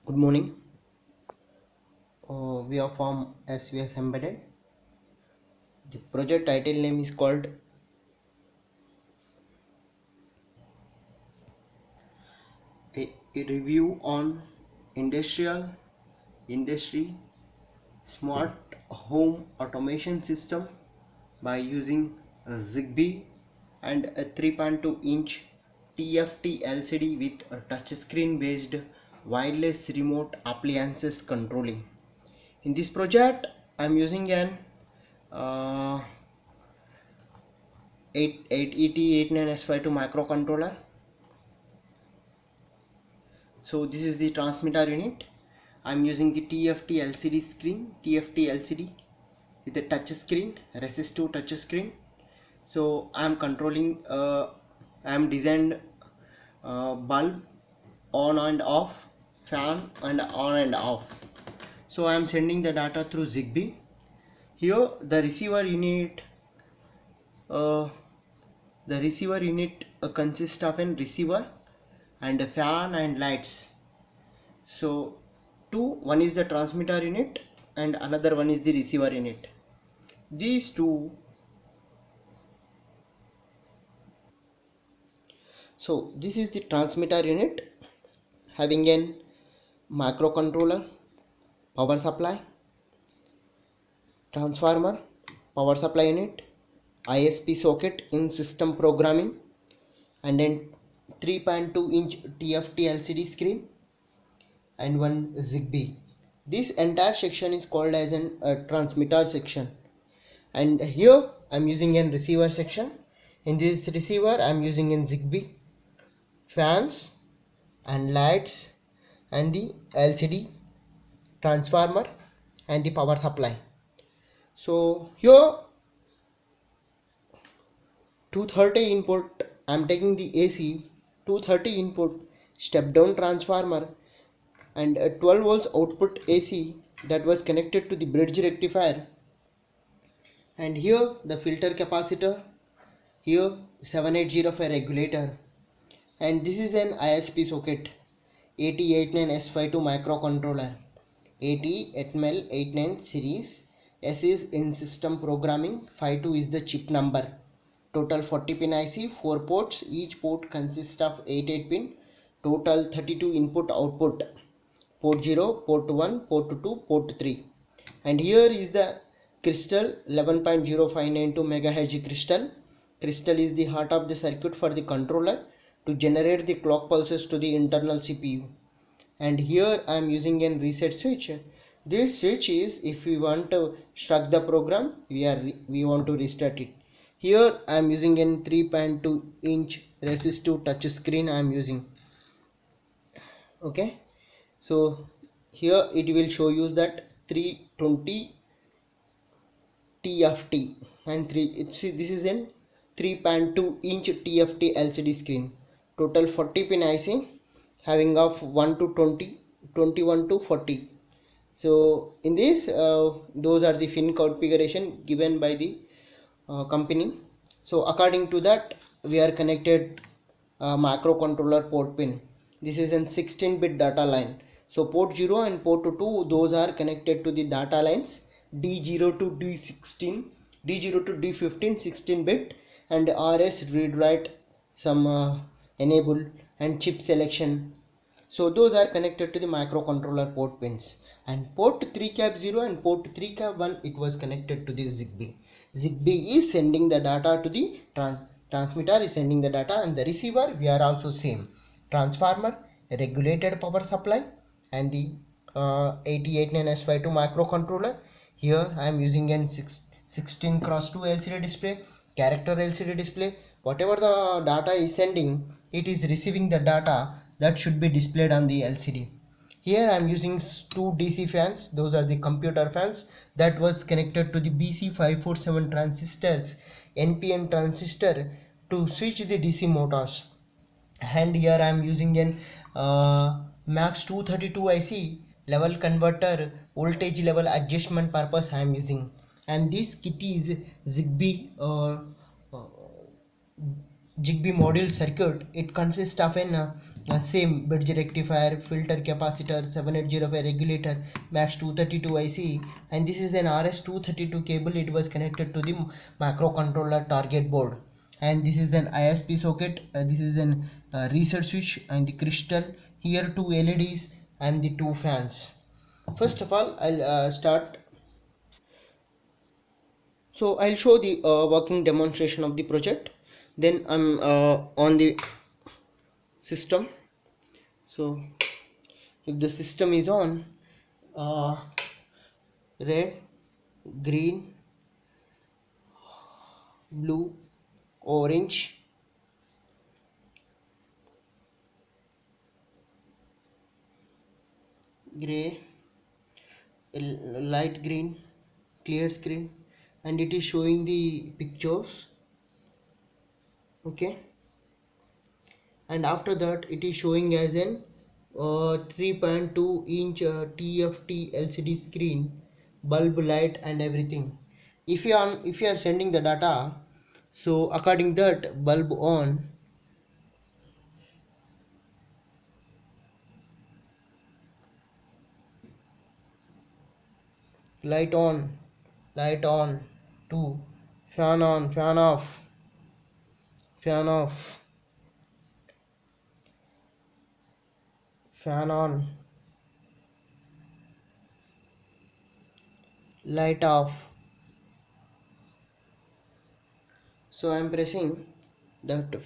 Good morning. We are from SVS Embedded. The project title name is called a review on industry smart home automation system by using a Zigbee and a 3.2-inch TFT LCD with a touchscreen based wireless remote appliances controlling. In this project, I am using an 88089S52 microcontroller. So this is the transmitter unit. I'm using the TFT LCD with a touch screen, resistive touch screen. So I'm controlling I'm designed bulb on and off, fan and on and off. So I'm sending the data through Zigbee. Here the receiver unit consists of an receiver and a fan and lights. So one is the transmitter unit and another one is the receiver unit. These two, so this is the transmitter unit having an microcontroller, power supply, transformer, power supply unit, ISP socket in system programming, and then 3.2-inch TFT LCD screen and one Zigbee. This entire section is called as a transmitter section, and here I'm using a receiver section. In this receiver I'm using a Zigbee, fans and lights and the LCD, transformer and the power supply. So here 230 input, I'm taking the AC 230 input step down transformer and a 12 volts output AC that was connected to the bridge rectifier, and here the filter capacitor, here 780 for regulator, and this is an ISP socket 8089S52 microcontroller, 80HML89 series. S is in system programming, 52 is the chip number. Total 40 pin IC, 4 ports, each port consists of 8 pin, total 32 input output, port 0, port 1, port 2, port 3. And here is the crystal 11.0592 MHz crystal. Crystal is the heart of the circuit for the controller to generate the clock pulses to the internal CPU. And here I am using a reset switch. This switch is if we want to start the program, we want to restart it. Here I am using a 3.2-inch resistive touch screen I am using. Okay, so here it will show you that 320 TFT and this is a 3.2-inch TFT LCD screen. Total 40 pin IC having of 1 to 20, 21 to 40. So in this those are the pin configuration given by the company. So according to that we are connected microcontroller port pin. This is a 16-bit data line. So port 0 and port 2, those are connected to the data lines D0 to D16, D0 to D15 16-bit, and RS read write, some enable and chip selection. So those are connected to the microcontroller port pins, and port 3 cap 0 and port 3 cap 1, it was connected to the Zigbee. Zigbee is sending the data to the transmitter is sending the data, and the receiver we are also same. Transformer, regulated power supply, and the 8089S52 microcontroller. Here I am using an 16x2 LCD display, character LCD display. Whatever the data is sending, it is receiving the data that should be displayed on the LCD. Here I am using two DC fans. Those are the computer fans that was connected to the BC547 transistors, NPN transistor, to switch the DC motors. And here I am using an Max 232 IC level converter, voltage level adjustment purpose I am using. And this kit is Zigbee Zigbee module circuit. It consists of an same bridge rectifier, filter capacitor, 780 regulator, max 232 IC, and this is an RS232 cable. It was connected to the microcontroller target board, and this is an ISP socket. This is an reset switch and the crystal. Here two LEDs and the two fans. First of all, I'll start. So I'll show the working demonstration of the project. Then I'm on the system. So if the system is on, red, green, blue, orange, gray, light green, clear screen, and it is showing the pictures. Okay, and after that it is showing as an 3.2 inch TFT LCD screen, bulb light and everything. If you are sending the data, so according that bulb on, light on, light on, 2, fan on, fan off, fan off, fan on, light off. So I am pressing that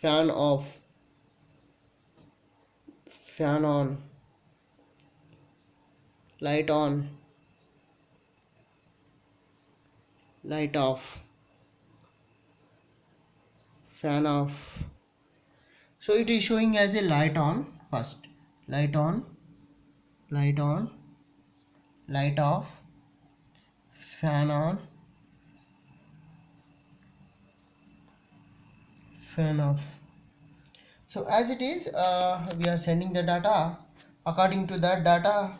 fan off, fan on, light on, light off, fan off. So it is showing as a light on first, light on, light on, light off, fan on, fan off. So as it is, we are sending the data. According to that data,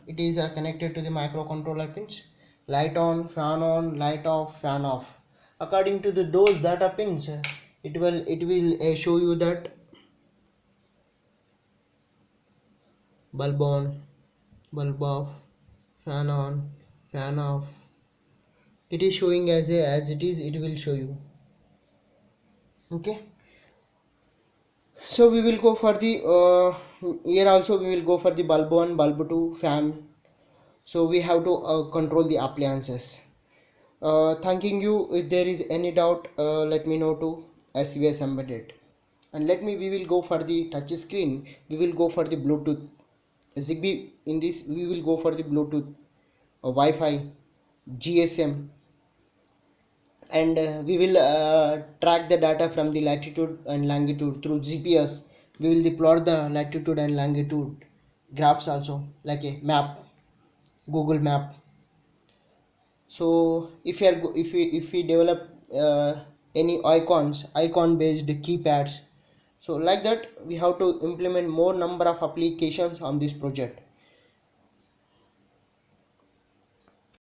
it is connected to the microcontroller pins. Light on, light off, fan off. According to those data pins, it will show you that bulb on, bulb off, fan on, fan off. It is showing as it is. It will show you. Okay. So we will go for the here also we will go for the bulb 1, bulb 2, fan. So we have to control the appliances. Thanking you. If there is any doubt, let me know to SVS Embedded. And we will go for the touch screen. We will go for the Bluetooth, Zigbee. In this we will go for the Bluetooth, Wi-Fi, GSM, and we will track the data from the latitude and longitude through GPS. We will plot the latitude and longitude graphs also, like a map, Google map. So if we develop any icon based keypads, so like that we have to implement more number of applications on this project.